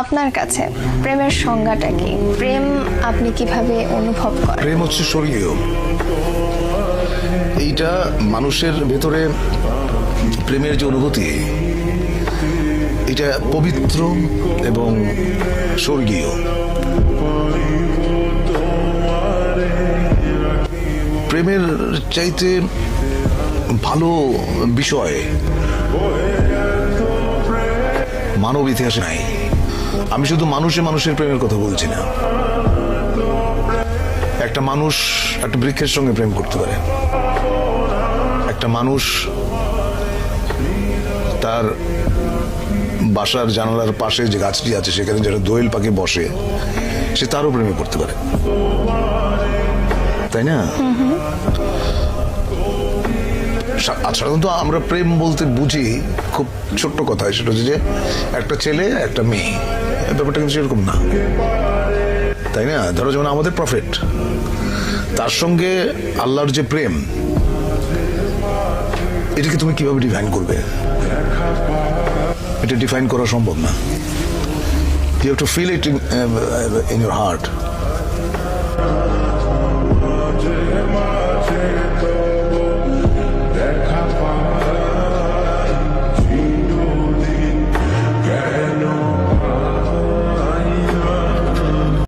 আপনার কাছে প্রেমের সংজ্ঞাটা কি? প্রেম আপনি কিভাবে অনুভব করেন? প্রেম হচ্ছে স্বর্গীয়। এইটা মানুষের ভেতরে প্রেমের যে অনুভূতি, এটা পবিত্র এবং স্বর্গীয়। প্রেমের চাইতে ভালো বিষয় মানব ইতিহাসে নাই। আমি শুধু মানুষের প্রেমের কথা বলছি না। একটা মানুষ একটা বৃক্ষের সঙ্গে প্রেম করতে পারে, একটা মানুষ তার বাসার জানালার পাশে যে গাছটি আছে সেখানে যারা দোয়েল পাখি বসে, সে তারও প্রেমে করতে পারে, তাই না? সাধারণত আমরা প্রেম বলতে বুঝি খুব ছোট্ট কথা, সেটা হচ্ছে যে একটা ছেলে একটা মেয়ে, ব্যাপারটা কিন্তু সেরকম না, তাই না? ধরো যেমন আমাদের প্রফেট, তার সঙ্গে আল্লাহর যে প্রেম, এটাকে তুমি কিভাবে ডিফাইন করবে? এটা ডিফাইন করা সম্ভব না। You have to feel it in your heart.